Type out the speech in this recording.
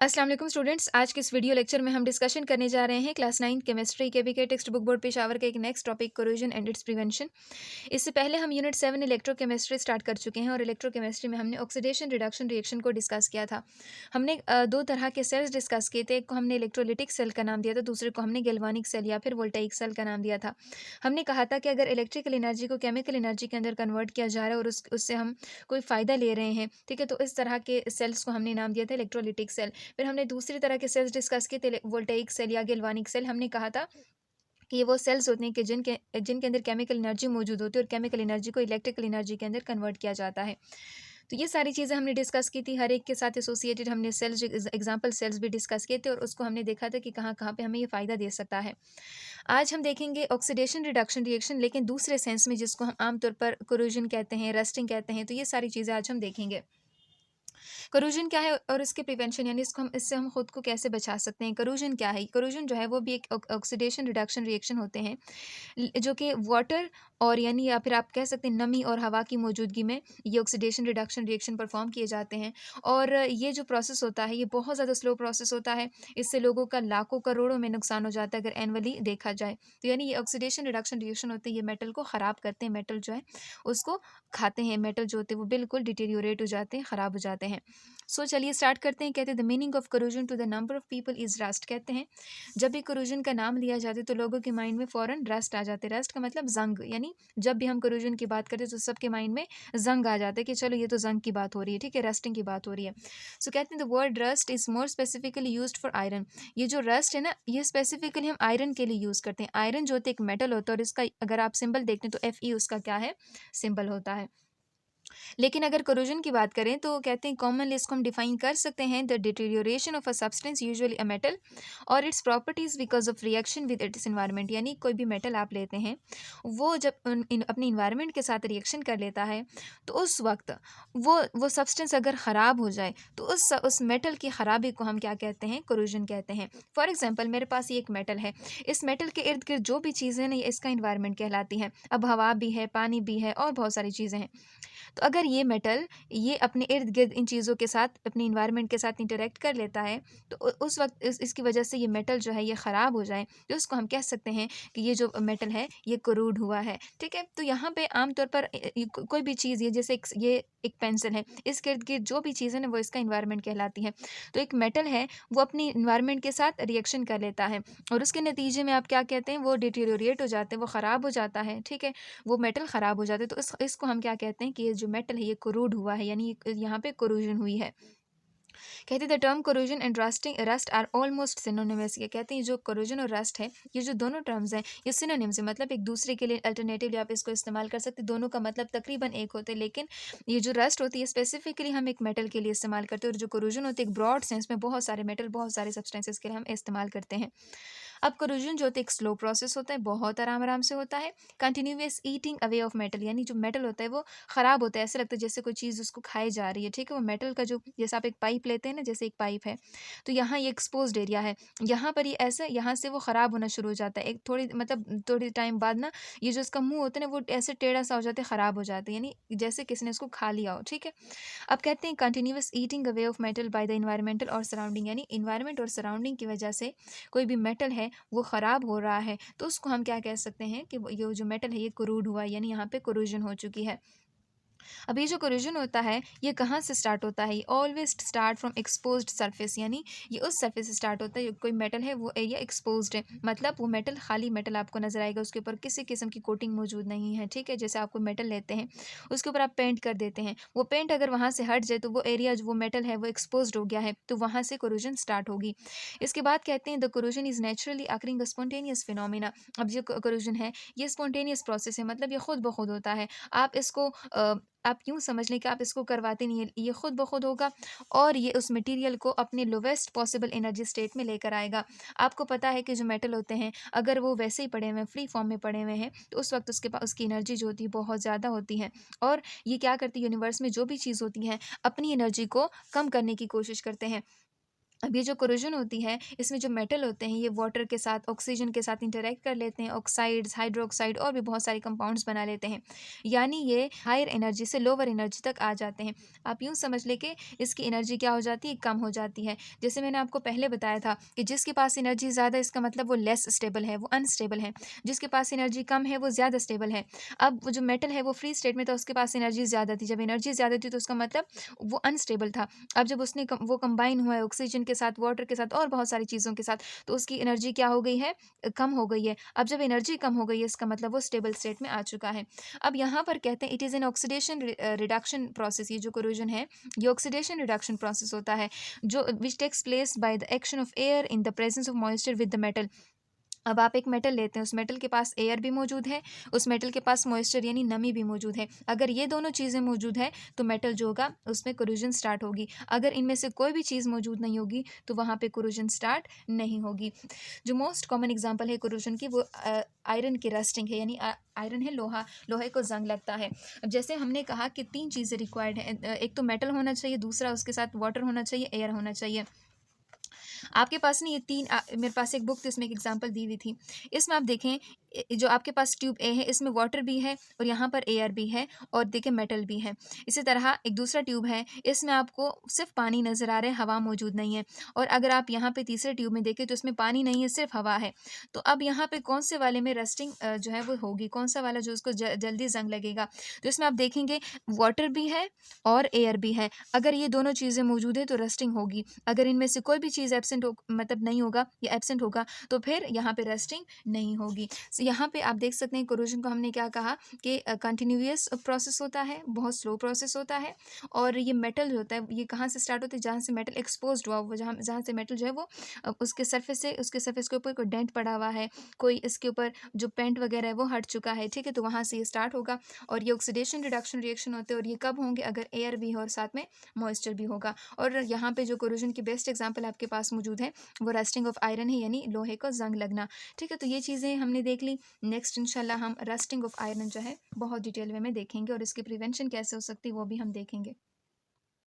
अस्सलाम वालेकुम स्टूडेंट्स। आज के इस वीडियो लेक्चर में हम डिस्कशन करने जा रहे हैं class 9 chemistry KBK text book board Peshawar का एक next topic corrosion and it's prevention. इससे पहले हम यूनिट 7 इलेक्ट्रोकेमिस्ट्री स्टार्ट कर चुके हैं और इलेक्ट्रोकेमिस्ट्री में हमने ऑक्सीडेशन रिडक्शन रिएक्शन को डिस्कस किया था। हमने दो तरह के सेल्स डिस्कस किए थे। एक को हमने इलेक्ट्रोलिटिक सेल का नाम दिया था, दूसरे को हमने गैल्वानिक सेल या फिर वोल्टाइक सेल का नाम दिया था। हमने कहा था कि अगर इलेक्ट्रिकल एनर्जी को केमिकल एनर्जी के अंदर कन्वर्ट किया जा रहा है और उससे हम कोई फ़ायदा ले रहे हैं, ठीक है, तो इस तरह के सेल्स को हमने नाम दिया था इलेक्ट्रोलिटिक सेल। फिर हमने दूसरी तरह के सेल्स डिस्कस किए थे, वोल्टेइक सेल या गैल्वानिक सेल। हमने कहा था कि ये वो सेल्स होते हैं कि जिनके अंदर केमिकल एनर्जी मौजूद होती है और केमिकल एनर्जी को इलेक्ट्रिकल एनर्जी के अंदर कन्वर्ट किया जाता है। तो ये सारी चीज़ें हमने डिस्कस की थी। हर एक के साथ एसोसिएटेड हमने सेल्स एग्जांपल सेल्स भी डिस्कस किए थे और उसको हमने देखा था कि कहाँ कहाँ पे हमें ये फ़ायदा दे सकता है। आज हम देखेंगे ऑक्सीडेशन रिडक्शन रिएक्शन, लेकिन दूसरे सेंस में, जिसको हम आमतौर पर कोरोजन कहते हैं, रस्टिंग कहते हैं। तो ये सारी चीज़ें आज हम देखेंगे। करोजन क्या है और इसके प्रिवेंशन, यानी इससे हम खुद को कैसे बचा सकते हैं। करोजन क्या है? करोजन जो है वो भी एक ऑक्सीडेशन रिडक्शन रिएक्शन होते हैं जो कि वाटर और यानी या फिर आप कह सकते हैं नमी और हवा की मौजूदगी में ये ऑक्सीडेशन रिडक्शन रिएक्शन परफॉर्म किए जाते हैं। और ये जो प्रोसेस होता है ये बहुत ज़्यादा स्लो प्रोसेस होता है। इससे लोगों का लाखों करोड़ों में नुकसान हो जाता है अगर एनुअली देखा जाए। तो यानी ये ऑक्सीडेशन रिडक्शन रिएक्शन होते हैं, ये मेटल को ख़राब करते हैं। मेटल जो है उसको खाते हैं। मेटल जो होते हैं वो बिल्कुल डिटेरियोरेट हो जाते हैं, ख़राब हो जाते हैं। सो चलिए स्टार्ट करते हैं। कहते हैं the meaning of corrosion to the number of people is rust. कहते हैं जब भी करोजन का नाम लिया जाता है तो लोगों के माइंड में फ़ौरन रस्ट आ जाते हैं। रस्ट का मतलब जंग, यानी जब भी हम करोजन की बात करते हैं तो सबके माइंड में जंग आ जाता है कि चलो ये तो जंग की बात हो रही है, ठीक है, रस्टिंग की बात हो रही है। सो कहते हैं the word rust is more specifically used for iron. ये जो रस्ट है ना, ये स्पेसिफिकली हम आयरन के लिए यूज़ करते हैं। आयरन जो होता है एक मेटल होता है और इसका अगर आप सिंबल देखते हैं तो Fe उसका क्या है, सिंबल होता है। लेकिन अगर कोरोजन की बात करें तो कहते हैं कॉमनली इसको हम डिफाइन कर सकते हैं the deterioration of a substance usually a metal और its properties because of reaction with its environment. यानी कोई भी मेटल आप लेते हैं, वो जब अपने इन्वायरमेंट के साथ रिएक्शन कर लेता है तो उस वक्त वो सब्सटेंस अगर ख़राब हो जाए तो उस मेटल की ख़राबी को हम क्या कहते हैं, कोरोजन कहते हैं। फॉर एग्जाम्पल मेरे पास ये एक मेटल है, इस मेटल के इर्द गिर्द जो भी चीज़ें ना ये इसका इन्वायरमेंट कहलाती हैं। अब हवा भी है, पानी भी है और बहुत सारी चीज़ें हैं। तो अगर ये मेटल ये अपने इर्द-गिर्द इन चीज़ों के साथ अपने एनवायरनमेंट के साथ इंटरैक्ट कर लेता है, तो उस वक़्त इसकी वजह से ये मेटल जो है ये ख़राब हो जाए, तो उसको हम कह सकते हैं कि ये जो मेटल है ये कोरूड हुआ है, ठीक है? तो यहाँ पे आम तौर पर कोई भी चीज़, ये जैसे ये एक पेंसिल है, इसके इर्द-गिर्द जो भी चीज़ें ना वो इसका एनवायरनमेंट कहलाती हैं। तो एक मेटल है वो अपनी एनवायरनमेंट के साथ रिएक्शन कर लेता है और उसके नतीजे में आप क्या कहते हैं, वो डिटेरियोरेट हो जाते हैं, वो ख़राब हो जाता है, ठीक है? वो मेटल ख़राब हो जाता है। तो इसको हम क्या कहते हैं कि ये जो मेटल है ये कोरूड हुआ है, यानी यहाँ पे कोरोजन हुई है। कहते हैं the term corrosion and rust are almost synonymous. ये कहते हैं जो कोरोजन और रस्ट है ये जो दोनों टर्म्स हैं ये सिनोनिम्स है, मतलब एक दूसरे के लिए अल्टरनेटिवली आप इसको इस्तेमाल कर सकते हैं। दोनों का मतलब तकरीबन एक होते हैं, लेकिन ये जो रस्ट होती है स्पेसिफिकली हम एक मेटल के लिए इस्तेमाल करते हैं और जो कोरोजन होती है एक ब्रॉड सेंस में बहुत सारे मेटल, बहुत सारे सब्सटेंसेस के लिए हम इस्तेमाल करते हैं। अब कोरोजन जो होता है एक स्लो प्रोसेस होता है, बहुत आराम आराम से होता है। Continuous eating away of metal, यानी जो मेटल होता है वो ख़राब होता है, ऐसा लगता है जैसे कोई चीज़ उसको खाई जा रही है, ठीक है? वो मेटल का जो, जैसे आप एक पाइप लेते हैं ना, जैसे एक पाइप है तो यहाँ ये एक्सपोज्ड एरिया है, यहाँ पर ये ऐसा, यहाँ से वो ख़राब होना शुरू हो जाता है। एक थोड़ी मतलब थोड़ी टाइम बाद ना ये जो इसका मुँह होता है ना वो ऐसे टेढ़ा सा हो जाता है, ख़राब हो जाता है, यानी जैसे किसी ने उसको खा लिया हो, ठीक है? अब कहते हैं continuous eating away of metal by the environmental और सराउंडिंग, यानी इन्वायरमेंट और सराउंडिंग की वजह से कोई भी मेटल है वो ख़राब हो रहा है, तो उसको हम क्या कह सकते हैं कि ये जो मेटल है ये कोरूड हुआ है, यानी यहाँ पे कोरोजन हो चुकी है। अब ये जो कोरोजन होता है ये कहाँ से स्टार्ट होता है? ये always start from exposed surface, यानी ये उस सरफेस से स्टार्ट होता है। कोई मेटल है वो एरिया एक्सपोज्ड है, मतलब वो मेटल खाली मेटल आपको नजर आएगा, उसके ऊपर किसी किस्म की कोटिंग मौजूद नहीं है, ठीक है? जैसे आप कोई मेटल लेते हैं उसके ऊपर आप पेंट कर देते हैं, वो पेंट अगर वहाँ से हट जाए तो वो एरिया जो वो मेटल है वो एक्सपोज्ड हो गया है, तो वहाँ से कोरोजन स्टार्ट होगी। इसके बाद कहते हैं the corrosion is naturally occurring spontaneous phenomena. अब जो कोरोजन है ये स्पॉन्टेनियस प्रोसेस है, मतलब ये खुद ब खुद होता है। आप इसको आप यूँ समझ लें कि आप इसको करवाते नहीं हैं, ये खुद ब खुद होगा और ये उस मटेरियल को अपने लोवेस्ट पॉसिबल एनर्जी स्टेट में लेकर आएगा। आपको पता है कि जो मेटल होते हैं अगर वो वैसे ही पड़े हुए हैं, फ्री फॉर्म में पड़े हुए हैं, तो उस वक़्त उसके पास उसकी एनर्जी जो होती है बहुत ज़्यादा होती है और ये क्या करती है, यूनिवर्स में जो भी चीज़ होती है अपनी एनर्जी को कम करने की कोशिश करते हैं। अब ये जो कोरोजन होती है, इसमें जो मेटल होते हैं ये वाटर के साथ, ऑक्सीजन के साथ इंटरैक्ट कर लेते हैं, ऑक्साइड्स, हाइड्रोक्साइड और भी बहुत सारे कंपाउंड्स बना लेते हैं। यानी ये हायर एनर्जी से लोअर एनर्जी तक आ जाते हैं। आप यूँ समझ लें कि इसकी एनर्जी क्या हो जाती है, कम हो जाती है। जैसे मैंने आपको पहले बताया था कि जिसके पास एनर्जी ज़्यादा, इसका मतलब वो लेस स्टेबल है, वो अनस्टेबल है। जिसके पास एनर्जी कम है वो ज़्यादा स्टेबल है। अब वो जो मेटल है वो फ्री स्टेट में था, उसके पास एनर्जी ज़्यादा थी। जब एनर्जी ज़्यादा थी तो उसका मतलब वो अनस्टेबल था। अब जब उसने वो कंबाइन हुआ है ऑक्सीजन के साथ, वाटर के साथ और बहुत सारी चीज़ों के साथ, तो उसकी एनर्जी क्या हो गई है, कम हो गई है। अब जब एनर्जी कम हो गई है, इसका मतलब वो स्टेबल स्टेट में आ चुका है। अब यहाँ पर कहते हैं it is an oxidation reduction process. ये जो कोरोजन है ये ऑक्सीडेशन रिडक्शन प्रोसेस होता है, जो which takes place by the action of air in the presence of moisture with the metal. अब आप एक मेटल लेते हैं, उस मेटल के पास एयर भी मौजूद है, उस मेटल के पास मॉइस्चर यानी नमी भी मौजूद है। अगर ये दोनों चीज़ें मौजूद है तो मेटल जो होगा उसमें कोरोजन स्टार्ट होगी। अगर इनमें से कोई भी चीज़ मौजूद नहीं होगी तो वहाँ पे कोरोजन स्टार्ट नहीं होगी। जो मोस्ट कॉमन एग्जांपल है कोरोजन की वो आयरन की रस्टिंग है, यानी आयरन है, लोहा, लोहे को जंग लगता है। अब जैसे हमने कहा कि 3 चीज़ें रिक्वायर्ड हैं, एक तो मेटल होना चाहिए, दूसरा उसके साथ वाटर होना चाहिए, एयर होना चाहिए। आपके पास ना ये 3 मेरे पास एक बुक थी, इसमें एक एग्जांपल दी हुई थी। इसमें आप देखें जो आपके पास ट्यूब ए है इसमें वाटर भी है और यहाँ पर एयर भी है और देखिए मेटल भी है। इसी तरह एक दूसरा ट्यूब है, इसमें आपको सिर्फ पानी नज़र आ रहा है, हवा मौजूद नहीं है। और अगर आप यहाँ पे तीसरे ट्यूब में देखें तो इसमें पानी नहीं है, सिर्फ हवा है। तो अब यहाँ पे कौन से वाले में रस्टिंग जो है वो होगी, कौन सा वाला जो उसको जल्दी जंग लगेगा। तो इसमें आप देखेंगे वाटर भी है और एयर भी है। अगर ये दोनों चीज़ें मौजूद है तो रस्टिंग होगी। अगर इनमें से कोई भी चीज़ एब्सेंट हो, मतलब नहीं होगा या एब्सेंट होगा, तो फिर यहाँ पे रस्टिंग नहीं होगी। सो यहाँ पे आप देख सकते हैं कोरोजन को हमने क्या कहा कि कंटिन्यूअस प्रोसेस होता है, बहुत स्लो प्रोसेस होता है। और ये मेटल जो होता है ये कहाँ से स्टार्ट होता है, जहाँ से मेटल एक्सपोज्ड हुआ, वो जहाँ जहाँ से मेटल जो है वो उसके सरफेस के ऊपर कोई डेंट पड़ा हुआ है, कोई इसके ऊपर जो पेंट वगैरह है वो हट चुका है, ठीक है, तो वहाँ से ये स्टार्ट होगा। और ये ऑक्सीडेशन रिडक्शन रिएक्शन होते हैं और ये कब होंगे, अगर एयर भी हो और साथ में मॉइस्चर भी होगा। और यहाँ पे जो कोरोजन की बेस्ट एग्जांपल आपके पास मौजूद है वो रस्टिंग ऑफ आयरन है, यानी लोहे को जंग लगना। ठीक है, तो ये चीज़ें हमने देख ली। नेक्स्ट इंशाल्लाह हम रस्टिंग ऑफ आयरन जो है बहुत डिटेल वे में देखेंगे और इसकी प्रिवेंशन कैसे हो सकती है वो भी हम देखेंगे।